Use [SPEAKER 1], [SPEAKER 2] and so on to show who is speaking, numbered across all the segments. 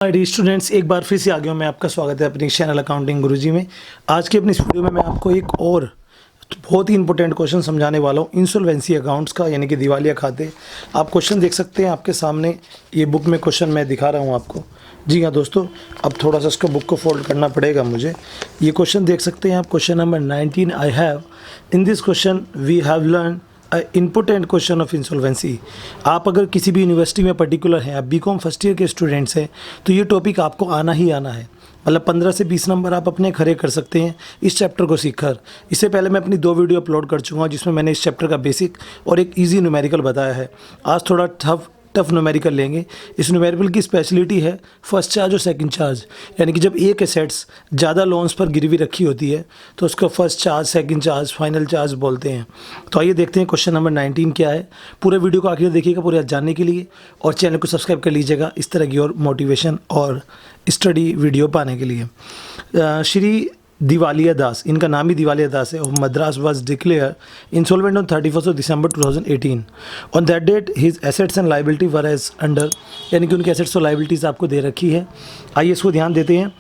[SPEAKER 1] Dear students, एक बार फिर से आ गया हूँ मैं। आपका स्वागत है अपनी चैनल अकाउंटिंग गुरुजी में। आज के अपनी इस वीडियो में मैं आपको एक और बहुत ही इंपॉर्टेंट क्वेश्चन समझाने वाला हूँ इंसॉल्वेंसी अकाउंट्स का, यानी कि दिवालिया खाते। आप क्वेश्चन देख सकते हैं आपके सामने, ये बुक में क्वेश्चन मैं दिखा रहा हूँ आपको। जी हाँ दोस्तों, अब थोड़ा सा इसको बुक को फोल्ड करना पड़ेगा मुझे। ये क्वेश्चन देख सकते हैं आप, question number 19 I have. In this question we have learn important question of insolvency. आप अगर किसी भी यूनिवर्सिटी में पर्टिकुलर हैं, आप बीकॉम फर्स्ट ईयर के स्टूडेंट्स हैं, तो ये टॉपिक आपको आना ही आना है। मतलब 15 से 20 नंबर आप अपने खड़े कर सकते हैं इस चैप्टर को सीखकर। इससे पहले मैं अपनी 2 वीडियो अपलोड कर चुका हूँ जिसमें मैंने इस चैप्टर का बेसिक और एक ईजी न्यूमेरिकल बताया है। आज थोड़ा टफ न्यूमेरिकल लेंगे। इस न्यूमेरिकल की स्पेशलिटी है फर्स्ट चार्ज और सेकंड चार्ज, यानी कि जब एक एसेट्स ज़्यादा लोन्स पर गिरवी रखी होती है तो उसको first charge, second charge, final charge बोलते हैं। तो आइए देखते हैं क्वेश्चन नंबर 19 क्या है। पूरे वीडियो को आखिर देखिएगा पूरे जानने के लिए, और चैनल को सब्सक्राइब कर लीजिएगा इस तरह की और मोटिवेशन और स्टडी वीडियो पाने के लिए। श्री दिवालिया दास, इनका नाम ही दिवालिया दास है, Madras was declare insolvent on 31 December 2018। On that date his assets and liability were as under, यानी कि उनकी एसेट्स और लाइबिलिटीज़ आपको दे रखी है। आइए इसको ध्यान देते हैं।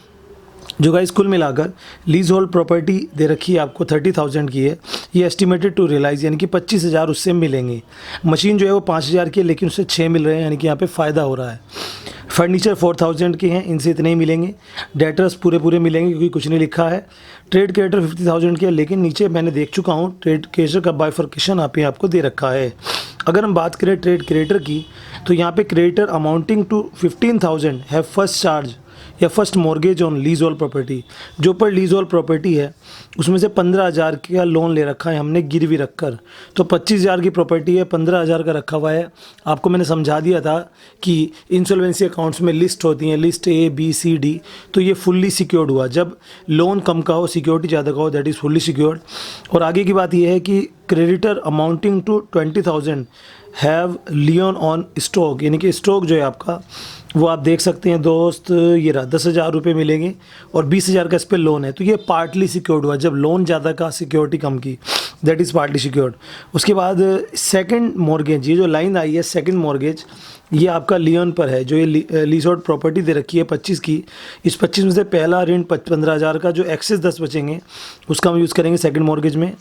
[SPEAKER 1] जो गाइस कुल मिलाकर लीज होल्ड प्रॉपर्टी दे रखी है आपको 30,000 की है। ये एस्टिमेटेड टू रियलाइज, यानी कि 25,000 उससे मिलेंगे। मशीन जो है वो 5,000 की है, लेकिन उससे 6 मिल रहे हैं, यानी कि यहाँ पे फ़ायदा हो रहा है। फर्नीचर 4,000 के हैं, इनसे इतने ही मिलेंगे। डेटर्स पूरे मिलेंगे क्योंकि कुछ नहीं लिखा है। ट्रेड क्रेडिटर 50,000 के है, लेकिन नीचे मैंने देख चुका हूँ ट्रेड क्रेडिटर का बाइफर्केशन आपको दे रखा है। अगर हम बात करें ट्रेड क्रेडिटर की, तो यहाँ पे क्रेडिटर अमाउंटिंग टू 15,000 है फर्स्ट चार्ज या first mortgage on lease hold property. जो पर लीज होल्ड प्रॉपर्टी है उसमें से 15,000 का लोन ले रखा है हमने गिरवी रखकर, तो 25,000 की प्रॉपर्टी है, 15,000 का रखा हुआ है। आपको मैंने समझा दिया था कि इंसॉल्वेंसी अकाउंट्स में लिस्ट होती हैं, list A B C D, तो ये फुल्ली सिक्योर्ड हुआ। जब लोन कम का हो, सिक्योरिटी ज़्यादा का हो, दैट इज़ फुल्ली सिक्योर्ड। और आगे की बात यह है कि creditor amounting to 20,000 have lien on stock, यानी कि स्टॉक जो है आपका वो आप देख सकते हैं दोस्त, ये रहा 10,000 रुपये मिलेंगे और 20,000 का इस पर लोन है, तो ये पार्टली सिक्योर्ड हुआ। जब लोन ज़्यादा का, सिक्योरिटी कम की, दैट इज़ पार्टली सिक्योर्ड। उसके बाद सेकंड मॉर्गेज, ये जो लाइन आई है सेकंड मॉर्गेज, ये आपका लियोन पर है। जो ये लीजहोल्ड प्रॉपर्टी दे रखी है 25 की, इस 25 में से पहला ऋण 15,000 का, जो एक्सेस 10 बचेंगे उसका हम यूज़ करेंगे सेकंड मॉर्गेज में।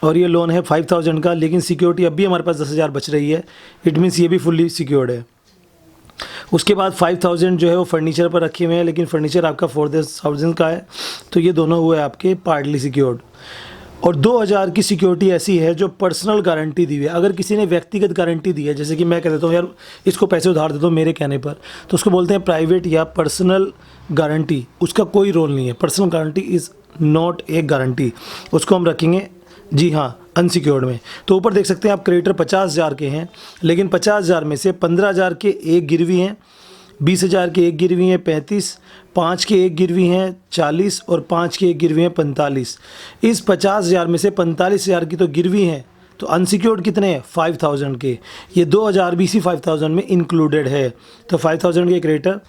[SPEAKER 1] और ये लोन है 5,000 का, लेकिन सिक्योरिटी अब भी हमारे पास 10,000 बच रही है, इट मीन्स ये भी फुल्ली सिक्योर्ड है। उसके बाद 5,000 जो है वो फर्नीचर पर रखे हुए हैं, लेकिन फर्नीचर आपका 4,000 का है, तो ये दोनों हुए आपके पार्टली सिक्योर्ड। और 2,000 की सिक्योरिटी ऐसी है जो पर्सनल गारंटी दी हुई है। अगर किसी ने व्यक्तिगत गारंटी दी है, जैसे कि मैं कह देता हूँ यार इसको पैसे उधार दे दो मेरे कहने पर, तो उसको बोलते हैं प्राइवेट या पर्सनल गारंटी। उसका कोई रोल नहीं है, personal guarantee is not a guarantee, उसको हम रखेंगे जी हाँ अनसिक्योर्ड में। तो ऊपर देख सकते हैं आप क्रेडिटर 50,000 के हैं, लेकिन 50,000 में से 15,000 के एक गिरवी हैं, 20,000 के एक गिरवी हैं 35, 5 के एक गिरवी हैं 40 और 5 के एक गिरवी हैं 45। इस 50,000 में से 45,000 की तो गिरवी हैं, तो अनसिक्योर्ड कितने हैं 5,000 के। ये 2,000 भी इसी 5,000 में इंक्लूडेड है। तो 5,000 के क्रेडिटर,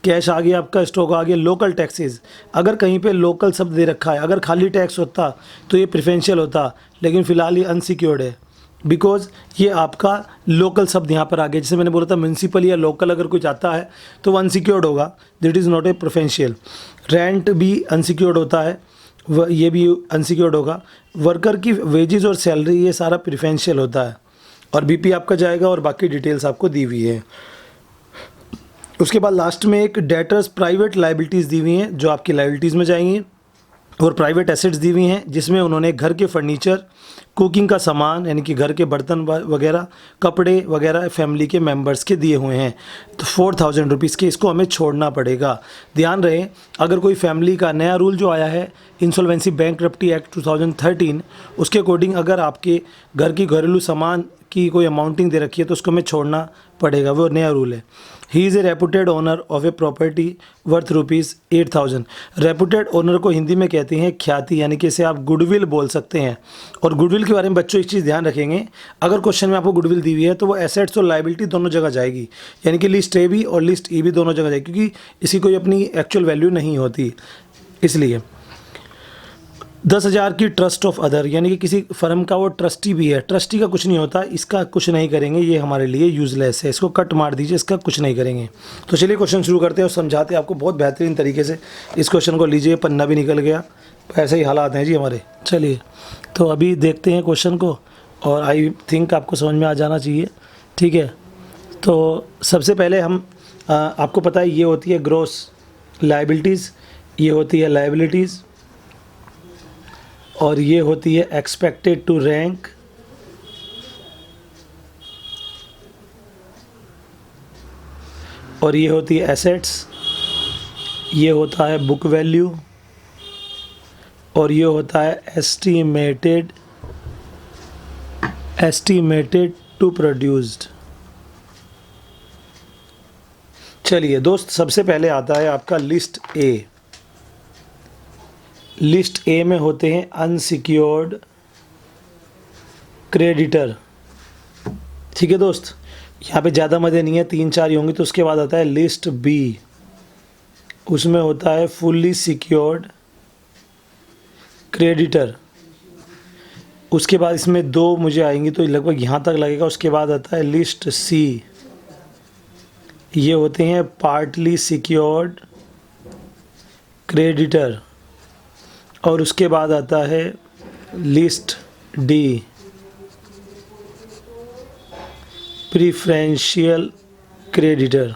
[SPEAKER 1] कैश आ गया आपका, स्टॉक आ गया। लोकल टैक्सेस, अगर कहीं पे लोकल शब्द दे रखा है, अगर खाली टैक्स होता तो ये प्रेफरेंशियल होता, लेकिन फ़िलहाल ये अनसिक्योर्ड है बिकॉज ये आपका लोकल शब्द यहाँ पर आ गया। जैसे मैंने बोला था म्यूनसिपल या लोकल अगर कुछ आता है तो वो अनसिक्योर्ड होगा, that is not a preferential. Rent भी अनसिक्योर्ड होता है, ये भी अनसिक्योर्ड होगा। वर्कर की वेजेस और सैलरी, ये सारा प्रेफरेंशियल होता है। और बीपी आपका जाएगा, और बाकी डिटेल्स आपको दी हुई है। उसके बाद लास्ट में एक डेटर्स प्राइवेट लाइबिलिटीज़ दी हुई हैं, जो आपकी लाइबिलिटीज़ में जाएंगी, और प्राइवेट एसेट्स दी हुई हैं जिसमें उन्होंने घर के फर्नीचर, कुकिंग का सामान, यानी कि घर के बर्तन वगैरह, कपड़े वगैरह फैमिली के मेंबर्स के दिए हुए हैं, तो 4,000 रुपीज़ के इसको हमें छोड़ना पड़ेगा। ध्यान रहे, अगर कोई फैमिली का नया रूल जो आया है इंसॉल्वेंसी बैंक्रप्टी एक्ट 2013, उसके अकॉर्डिंग अगर आपके घर की घरेलू सामान की कोई अमाउंटिंग दे रखी है तो उसको हमें छोड़ना पड़ेगा, वो नया रूल है। He is a reputed owner of a property worth ₹8,000। Reputed owner को हिंदी में कहते हैं ख्याति, यानी कि इसे आप गुडविल बोल सकते हैं। और गुडविल के बारे में बच्चों एक चीज़ ध्यान रखेंगे, अगर क्वेश्चन में आपको गुडविल दी हुई है तो वो एसेट्स और लाइबिलिटी दोनों जगह जाएगी, यानी कि लिस्ट A भी और लिस्ट E भी दोनों जगह जाएगी, क्योंकि इसकी कोई अपनी एक्चुअल वैल्यू नहीं होती इसलिए। 10,000 की ट्रस्ट ऑफ अदर, यानी कि किसी फर्म का वो ट्रस्टी भी है। ट्रस्टी का कुछ नहीं होता, इसका कुछ नहीं करेंगे, ये हमारे लिए यूज़लेस है, इसको कट मार दीजिए, इसका कुछ नहीं करेंगे। तो चलिए क्वेश्चन शुरू करते हैं और समझाते हैं आपको बहुत बेहतरीन तरीके से। इस क्वेश्चन को लीजिए, पन्ना भी निकल गया, ऐसे ही हालात हैं जी हमारे। चलिए तो अभी देखते हैं क्वेश्चन को, और आई थिंक आपको समझ में आ जाना चाहिए, ठीक है। तो सबसे पहले हम आपको पता है ये होती है ग्रॉस लायबिलिटीज़, ये होती है लायबिलिटीज़, और ये होती है एक्सपेक्टेड टू रैंक, और ये होती है एसेट्स, ये होता है बुक वैल्यू, और ये होता है एस्टीमेटेड टू प्रोड्यूस्ड। चलिए दोस्त, सबसे पहले आता है आपका लिस्ट ए। लिस्ट ए में होते हैं अनसिक्योर्ड क्रेडिटर, ठीक है दोस्त। यहाँ पे ज़्यादा मज़े नहीं है, 3-4 ही होंगे। तो उसके बाद आता है लिस्ट बी, उसमें होता है फुल्ली सिक्योर्ड क्रेडिटर। उसके बाद इसमें 2 मुझे आएंगी, तो लगभग यहाँ तक लगेगा। उसके बाद आता है लिस्ट सी, ये होते हैं पार्टली सिक्योर्ड क्रेडिटर। और उसके बाद आता है लिस्ट डी, प्रीफरेंशियल क्रेडिटर,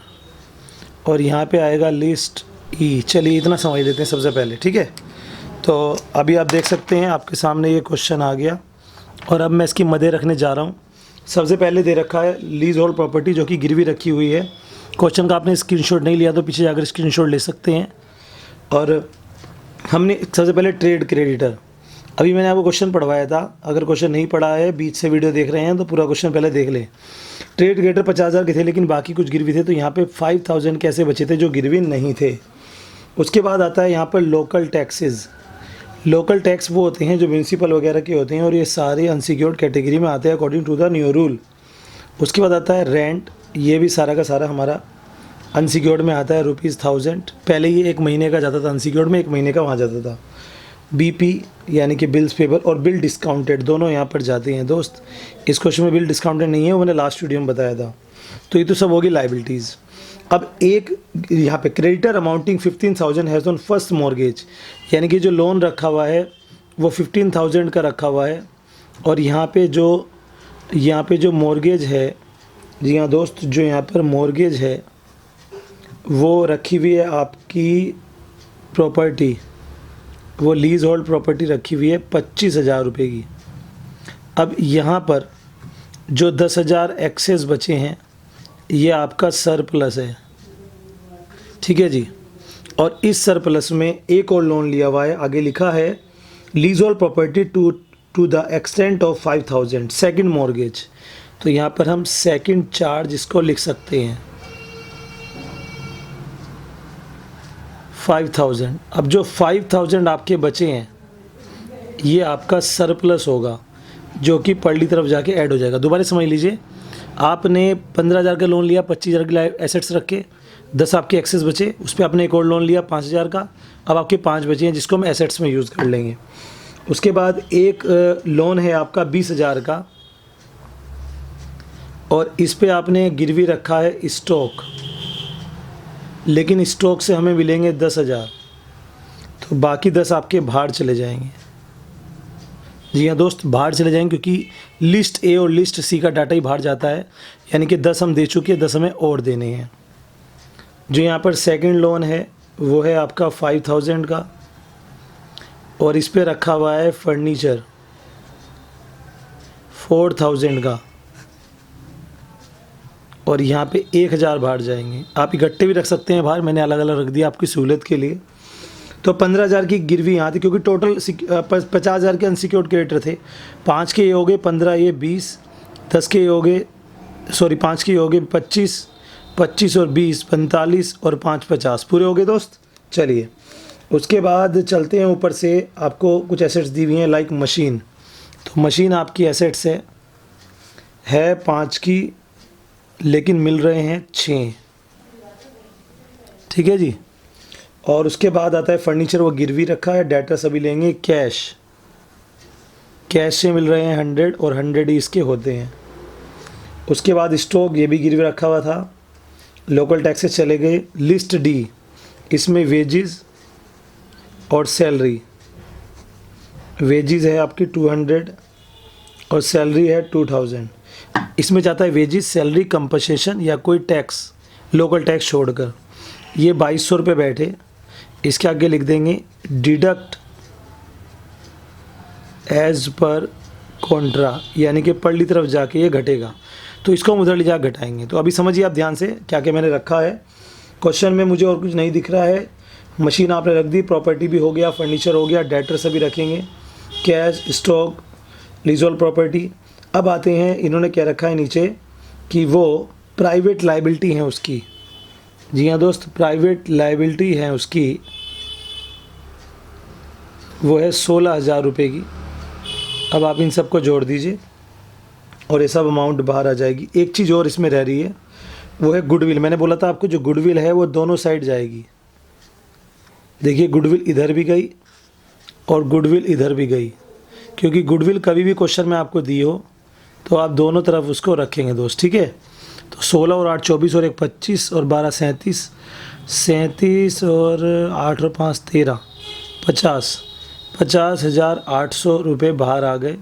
[SPEAKER 1] और यहाँ पे आएगा लिस्ट ई। चलिए इतना समझ लेते हैं सबसे पहले, ठीक है। तो अभी आप देख सकते हैं आपके सामने ये क्वेश्चन आ गया, और अब मैं इसकी मदे रखने जा रहा हूँ। सबसे पहले दे रखा है लीज होल्ड प्रॉपर्टी, जो कि गिरवी रखी हुई है। क्वेश्चन का आपने स्क्रीनशॉट नहीं लिया तो पीछे जाकर स्क्रीनशॉट ले सकते हैं। और हमने सबसे पहले ट्रेड क्रेडिटर, अभी मैंने आपको क्वेश्चन पढ़वाया था, अगर क्वेश्चन नहीं पढ़ा है, बीच से वीडियो देख रहे हैं, तो पूरा क्वेश्चन पहले देख लें। ट्रेड क्रेडिटर 50,000 के थे, लेकिन बाकी कुछ गिरवी थे, तो यहाँ पे 5,000 कैसे बचे थे जो गिरवी नहीं थे। उसके बाद आता है यहाँ पर लोकल टैक्सेस। लोकल टैक्स वो होते हैं जो म्यूनसिपल वगैरह के होते हैं, और ये सारे अनसिक्योर्ड कैटेगरी में आते हैं according to the new rule. उसके बाद आता है रेंट, ये भी सारा का सारा हमारा अनसिक्योर्ड में आता है, ₹1000। पहले ये 1 महीने का जाता था अनसिक्योर्ड में, 1 महीने का वहाँ जाता था। बीपी यानी कि बिल्स पेबल, और बिल डिस्काउंटेड, दोनों यहाँ पर जाते हैं दोस्त। इस क्वेश्चन में बिल डिस्काउंटेड नहीं है, वो मैंने लास्ट वीडियो में बताया था। तो ये तो सब होगी लाइबिलिटीज़। अब एक यहाँ पे creditor amounting 15,000 has on first mortgage, यानी कि जो लोन रखा हुआ है वो 15,000 का रखा हुआ है। और यहाँ पे जो मॉर्गेज है, जी हाँ दोस्त, जो यहाँ पर मॉर्गेज है वो रखी हुई है आपकी प्रॉपर्टी, वो लीज होल्ड प्रॉपर्टी रखी हुई है 25,000 रुपये की। अब यहाँ पर जो 10,000 एक्सेस बचे हैं, ये आपका सरप्लस है, ठीक है जी। और इस सरप्लस में एक और लोन लिया हुआ है, आगे लिखा है leasehold property to the extent of 5,000 second mortgage. तो यहाँ पर हम सेकंड चार्ज इसको लिख सकते हैं 5,000। अब जो 5,000 आपके बचे हैं, ये आपका सरप्लस होगा, जो कि परली तरफ जाके ऐड हो जाएगा। दोबारा समझ लीजिए, आपने 15,000 का लोन लिया, 25,000 के एसेट्स रख के, 10 आपके एक्सेस बचे, उस पर आपने एक और लोन लिया 5,000 का। अब आपके 5 बचे हैं, जिसको हम एसेट्स में यूज़ कर लेंगे। उसके बाद एक लोन है आपका 20,000 का, और इस पे आपने गिरवी रखा है स्टॉक, लेकिन स्टॉक से हमें मिलेंगे 10,000, तो बाकी 10 आपके बाहर चले जाएंगे। जी हाँ दोस्त, बाहर चले जाएंगे, क्योंकि लिस्ट ए और लिस्ट सी का डाटा ही बाहर जाता है, यानी कि 10 हम दे चुके हैं, 10 हमें और देने हैं। जो यहाँ पर सेकंड लोन है वो है आपका 5,000 का, और इस पे रखा हुआ है फर्नीचर 4,000 का, और यहाँ पे 1,000 बाहर जाएंगे। आप इकट्ठे भी रख सकते हैं बाहर, मैंने अलग अलग रख दिया आपकी सहूलियत के लिए। तो 15,000 की गिरवी यहाँ थी, क्योंकि टोटल 50,000 के अनसिक्योर्ड क्रेडिटर थे। 5 के ये हो गए 15, ये 20, 10 के ये हो गए, सॉरी 5 के ये हो गए 25, 25 और 20 45, और 5 50, पूरे हो गए दोस्त। चलिए उसके बाद चलते हैं ऊपर से। आपको कुछ एसेट्स दी हुई हैं लाइक मशीन, तो मशीन आपकी एसेट्स है 5 की, लेकिन मिल रहे हैं 6, ठीक है जी। और उसके बाद आता है फर्नीचर, वो गिरवी रखा है, डेटा सभी लेंगे कैश, कैश से मिल रहे हैं 100 और 100 ही इसके होते हैं। उसके बाद स्टॉक ये भी गिरवी रखा हुआ था, लोकल टैक्सेस चले गए। लिस्ट डी, इसमें वेजेस और सैलरी, वेजेस है आपकी 200 और सैलरी है 2000। इसमें जाता है वेजेस, सैलरी, कंपनसेशन या कोई टैक्स, लोकल टैक्स छोड़कर। ये 2200 रुपये बैठे। इसके आगे लिख देंगे डिडक्ट एज पर कॉन्ट्रा, यानी कि पढ़ली तरफ जाके ये घटेगा, तो इसको हम उधर ले जाकर घटाएंगे। तो अभी समझिए आप ध्यान से क्या क्या मैंने रखा है। क्वेश्चन में मुझे और कुछ नहीं दिख रहा है। मशीन आपने रख दी, प्रॉपर्टी भी हो गया, फर्नीचर हो गया, डेटर सभी रखेंगे, कैश, स्टॉक, लीजोल प्रॉपर्टी। अब आते हैं, इन्होंने क्या रखा है नीचे कि वो प्राइवेट लाइबिलिटी है उसकी। जी हाँ दोस्त, प्राइवेट लाइबिलिटी है उसकी, वो है 16,000 रुपये की। अब आप इन सबको जोड़ दीजिए और ये सब अमाउंट बाहर आ जाएगी। एक चीज़ और इसमें रह रही है, वो है गुडविल। मैंने बोला था आपको, जो गुडविल है वो दोनों साइड जाएगी। देखिए गुडविल इधर भी गई और गुडविल इधर भी गई, क्योंकि गुडविल कभी भी क्वेश्चन में आपको दी हो तो आप दोनों तरफ उसको रखेंगे दोस्त, ठीक है। तो 16 और 8 24 और 1 25 और 12 37, 37 और 8 और 5 13, 50,800 रुपये बाहर आ गए।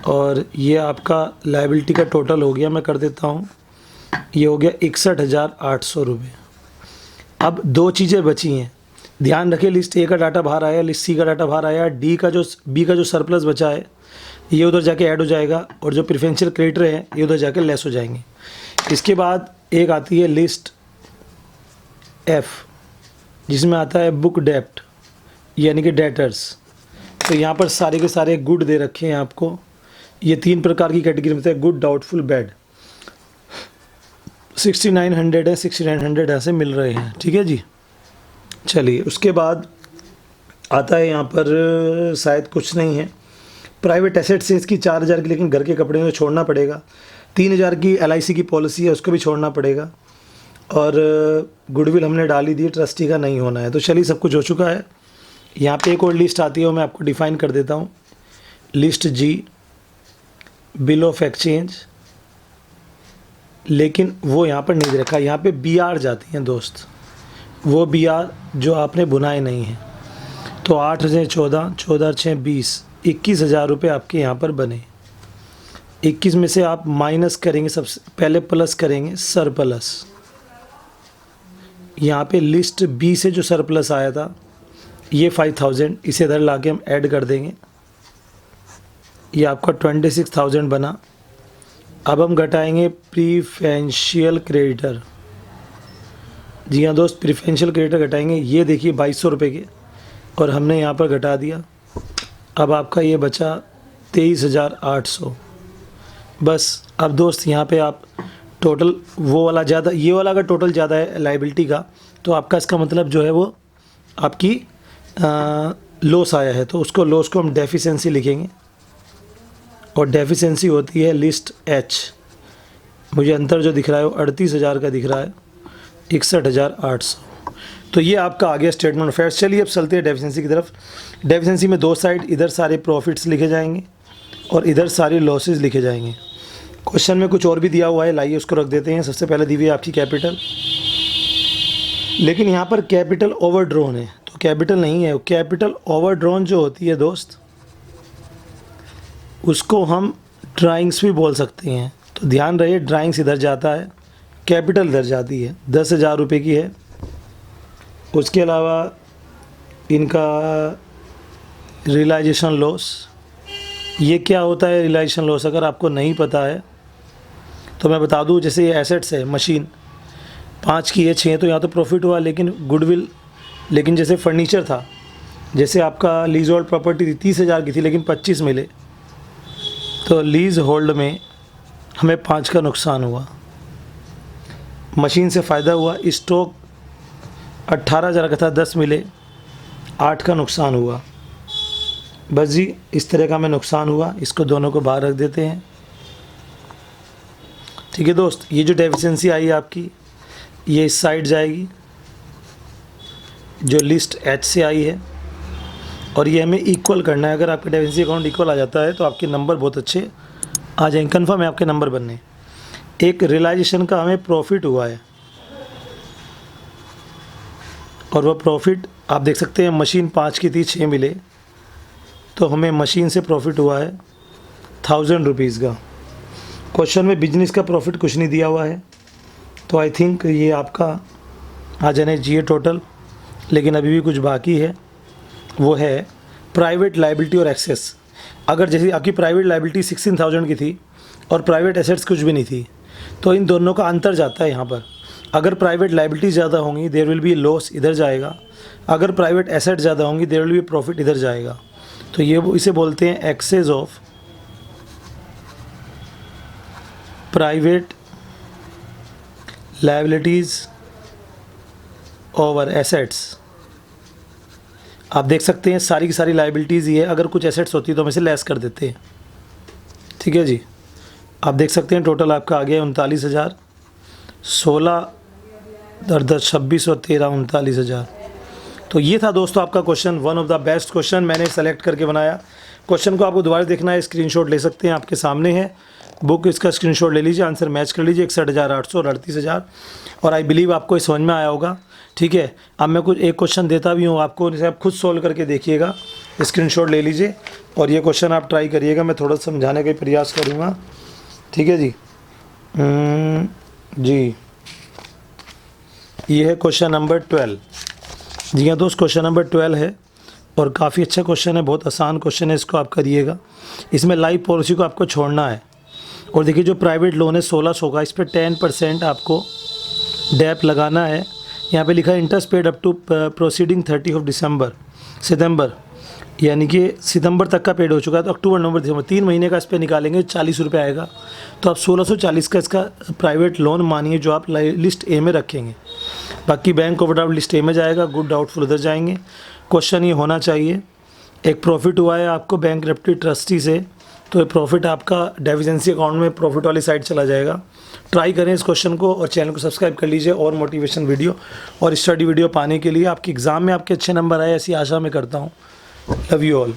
[SPEAKER 1] और ये आपका लाइबिलिटी का टोटल हो गया, मैं कर देता हूँ, ये हो गया 61,800 रुपये। अब दो चीज़ें बची हैं, ध्यान रखिए। लिस्ट ए का डाटा बाहर आया, लिस्ट सी का डाटा बाहर आया, बी का जो सरप्लस बचा है ये उधर जाके ऐड हो जाएगा, और जो प्रेफरेंशियल क्रेडिटर है ये उधर जाके लेस हो जाएंगे। इसके बाद एक आती है लिस्ट एफ, जिसमें आता है बुक डेप्ट, यानी कि डेटर्स। तो यहाँ पर सारे के सारे गुड दे रखे हैं आपको। ये 3 प्रकार की कैटेगरी में है, गुड, डाउटफुल, बैड। 6900 है, 6900 ऐसे मिल रहे हैं, ठीक है जी। चलिए उसके बाद आता है यहाँ पर शायद कुछ नहीं है। प्राइवेट एसेट से इसकी 4000 की, लेकिन घर के कपड़े में छोड़ना पड़ेगा। 3000 की LIC की पॉलिसी है, उसको भी छोड़ना पड़ेगा। और गुडविल हमने डाली दी, ट्रस्टी का नहीं होना है। तो चलिए सब कुछ हो चुका है। यहाँ पे एक और लिस्ट आती है, वो मैं आपको डिफ़ाइन कर देता हूँ। List G, bill of exchange, लेकिन वो यहाँ पर नहीं दे रखा। यहाँ पे BR जाती हैं दोस्त, वो BR जो आपने बुनाए नहीं हैं। तो 8 से 14, 14 6 20, 21,000 रुपये आपके यहाँ पर बने। 21 में से आप माइनस करेंगे, सबसे पहले प्लस करेंगे सरप्लस। यहाँ पे लिस्ट बी से जो सरप्लस आया था ये 5,000, इसे इधर ला के हम ऐड कर देंगे, ये आपका 26,000 बना। अब हम घटाएंगे प्रीफरेंशियल क्रेडिटर। जी हाँ दोस्त, प्रीफरेंशियल क्रेडिटर घटाएंगे। ये देखिए 2200 रुपये के, और हमने यहाँ पर घटा दिया। अब आपका ये बचा 23,800 बस। अब दोस्त यहाँ पे आप टोटल वो वाला ज़्यादा, ये वाला का टोटल ज़्यादा है लाइबिलिटी का, तो आपका इसका मतलब जो है वो आपकी लॉस आया है। तो उसको लॉस को हम डेफिशिएंसी लिखेंगे, और डेफिशिएंसी होती है लिस्ट एच। मुझे अंतर जो दिख रहा है वो 38,000 का दिख रहा है, 61,800। तो ये आपका आ गया स्टेटमेंट ऑफ अफेयर्स। चलिए अब चलते हैं डेफिशिएंसी की तरफ। डेफिशिएंसी में दो साइड, इधर सारे प्रॉफिट्स लिखे जाएंगे और इधर सारे लॉसेस लिखे जाएंगे। क्वेश्चन में कुछ और भी दिया हुआ है, लाइए उसको रख देते हैं। सबसे पहले दी हुई है आपकी कैपिटल, लेकिन यहाँ पर कैपिटल ओवरड्रॉन है, तो कैपिटल नहीं है। कैपिटल ओवरड्रॉन जो होती है दोस्त, उसको हम ड्राइंग्स भी बोल सकते हैं। तो ध्यान रहे, ड्राइंग्स इधर जाता है, कैपिटल इधर जाती है। 10,000 रुपये की है। उसके अलावा इनका रियलाइजेशन लॉस, ये क्या होता है रियलाइजेशन लॉस, अगर आपको नहीं पता है तो मैं बता दूं। जैसे ये एसेट्स है, मशीन 5 की है, 6 तो यहाँ तो प्रॉफिट हुआ, लेकिन गुडविल, लेकिन जैसे फर्नीचर था, जैसे आपका लीज होल्ड प्रॉपर्टी थी 30,000 की थी, लेकिन 25 मिले, तो लीज होल्ड में हमें 5 का नुकसान हुआ। मशीन से फ़ायदा हुआ। स्टॉक 18,000 का था, 10 मिले, 8 का नुकसान हुआ। बस जी, इस तरह का हमें नुकसान हुआ। इसको दोनों को बाहर रख देते हैं, ठीक है दोस्त। ये जो डेफिशिएंसी आई है आपकी, ये इस साइड जाएगी, जो लिस्ट एच से आई है। और ये हमें इक्वल करना है। अगर आपका डेफिनेंसी अकाउंट इक्वल आ जाता है तो आपके नंबर बहुत अच्छे आ जाएंगे, कन्फर्म है आपके नंबर बनने। एक रियलाइजेशन का हमें प्रॉफिट हुआ है और वह प्रॉफिट आप देख सकते हैं मशीन 5 की थी, 6 मिले, तो हमें मशीन से प्रॉफिट हुआ है 1000 रुपीज़ का। क्वेश्चन में बिजनेस का प्रॉफिट कुछ नहीं दिया हुआ है, तो आई थिंक ये आपका आ जाने चाहिए टोटल। लेकिन अभी भी कुछ बाकी है, वो है प्राइवेट लाइबिलिटी और एक्सेस। अगर जैसे आपकी प्राइवेट लाइबिलिटी 16,000 की थी और प्राइवेट एसेट्स कुछ भी नहीं थी, तो इन दोनों का अंतर जाता है यहाँ पर। अगर प्राइवेट लाइबिलिटी ज़्यादा होंगी देयर विल बी लॉस, इधर जाएगा। अगर प्राइवेट एसेट ज़्यादा होंगी देयर विल बी प्रॉफिट, इधर जाएगा। तो ये इसे बोलते हैं excess of private liabilities over assets. आप देख सकते हैं सारी की सारी लाइबिलिटीज़ ही है, अगर कुछ एसेट्स होती है तो हम इसे लेस कर देते हैं। ठीक है जी, आप देख सकते हैं टोटल आपका आ गया 39,000, 16 10 26 और 13 39,000। तो ये था दोस्तों आपका question, one of the best question मैंने सेलेक्ट करके बनाया। क्वेश्चन को आपको दोबारा देखना है, स्क्रीनशॉट ले सकते हैं, आपके सामने है बुक, इसका स्क्रीनशॉट ले लीजिए, आंसर मैच कर लीजिए 61,800 और 38,000। और आई बिलीव आपको ये समझ में आया होगा। ठीक है, अब मैं कुछ एक क्वेश्चन देता भी हूँ आपको, जैसे आप खुद सोल्व करके देखिएगा, स्क्रीनशॉट ले लीजिए और ये क्वेश्चन आप ट्राई करिएगा। मैं थोड़ा समझाने का प्रयास करूँगा। ठीक है जी। जी ये है क्वेश्चन नंबर 12। जी हाँ दोस्त, क्वेश्चन नंबर 12 है और काफ़ी अच्छा क्वेश्चन है, बहुत आसान क्वेश्चन है, इसको आप करिएगा। इसमें लाइफ पॉलिसी को आपको छोड़ना है। और देखिए जो प्राइवेट लोन है 1600 का, इस पर 10% आपको डैप लगाना है। यहाँ पे लिखा है interest paid up to proceeding 30 September, यानी कि सितंबर तक का पेड हो चुका है, तो अक्टूबर नवंबर दिसंबर 3 महीने का इस पर निकालेंगे, 40 रुपये आएगा। तो आप 1640 का इसका प्राइवेट लोन मानिए जो आप लिस्ट ए में रखेंगे। बाकी बैंक ओवरड्राफ्ट लिस्ट ए में जाएगा, गुड डाउटफुल उधर जाएंगे। क्वेश्चन ये होना चाहिए, एक प्रॉफिट हुआ है आपको बैंकरप्टी ट्रस्टी से, तो ये प्रॉफिट आपका डेफिशिएंसी अकाउंट में प्रॉफिट वाली साइड चला जाएगा। ट्राई करें इस क्वेश्चन को और चैनल को सब्सक्राइब कर लीजिए और मोटिवेशन वीडियो और स्टडी वीडियो पाने के लिए। आपके एग्ज़ाम में आपके अच्छे नंबर आए ऐसी आशा मैं करता हूँ। Love you all.